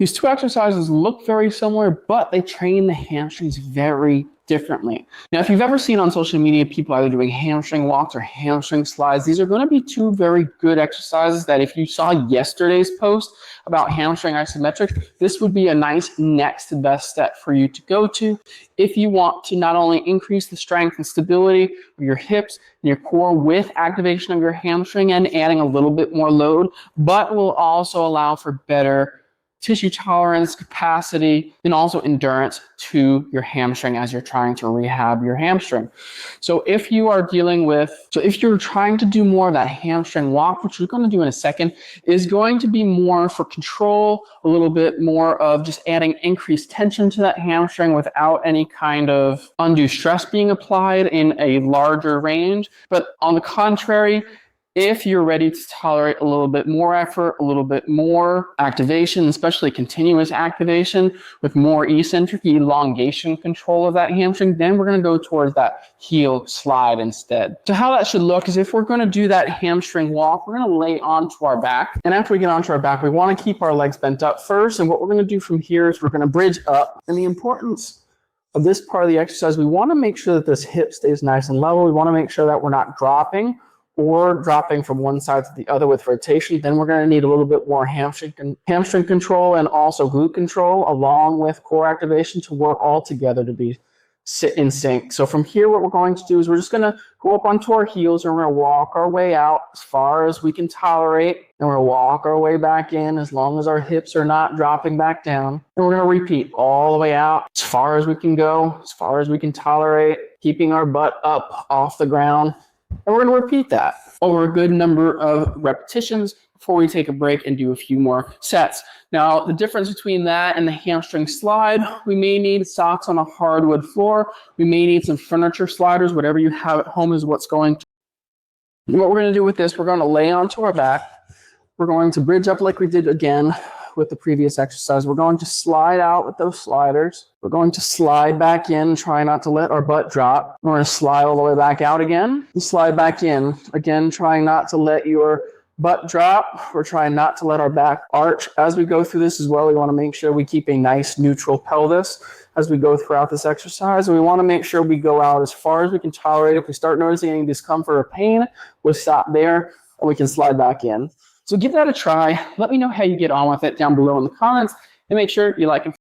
These two exercises look very similar, but they train the hamstrings very differently. Now, if you've ever seen on social media people either doing hamstring walks or hamstring slides, these are going to be two very good exercises that if you saw yesterday's post about hamstring isometrics, this would be a nice next best step for you to go to if you want to not only increase the strength and stability of your hips and your core with activation of your hamstring and adding a little bit more load, but will also allow for better tissue tolerance, capacity, and also endurance to your hamstring as you're trying to rehab your hamstring. So if you're trying to do more of that hamstring walk, which we're going to do in a second, is going to be more for control, a little bit more of just adding increased tension to that hamstring without any kind of undue stress being applied in a larger range. But on the contrary, if you're ready to tolerate a little bit more effort, a little bit more activation, especially continuous activation with more eccentric elongation control of that hamstring, then we're going to go towards that heel slide instead. So how that should look is if we're going to do that hamstring walk, we're going to lay onto our back. And after we get onto our back, we want to keep our legs bent up first. And what we're going to do from here is we're going to bridge up. And the importance of this part of the exercise, we want to make sure that this hip stays nice and level. We want to make sure that we're not dropping from one side to the other with rotation. Then we're going to need a little bit more hamstring control and also glute control along with core activation to work all together to be in sync. So from here, what we're going to do is we're just going to go up onto our heels and we're going to walk our way out as far as we can tolerate. And we're going to walk our way back in as long as our hips are not dropping back down. And we're going to repeat all the way out as far as we can go, as far as we can tolerate, keeping our butt up off the ground. And we're going to repeat that over a good number of repetitions before we take a break and do a few more sets. Now, the difference between that and the hamstring slide, we may need socks on a hardwood floor. We may need some furniture sliders. Whatever you have at home is what's going to. And what we're going to do with this, we're going to lay onto our back. We're going to bridge up like we did again with the previous exercise. We're going to slide out with those sliders. We're going to slide back in, try not to let our butt drop. We're going to slide all the way back out again and slide back in. Again, trying not to let your butt drop. We're trying not to let our back arch. As we go through this as well, we want to make sure we keep a nice neutral pelvis as we go throughout this exercise. And we want to make sure we go out as far as we can tolerate. If we start noticing any discomfort or pain, we'll stop there and we can slide back in. So give that a try. Let me know how you get on with it down below in the comments and make sure you like and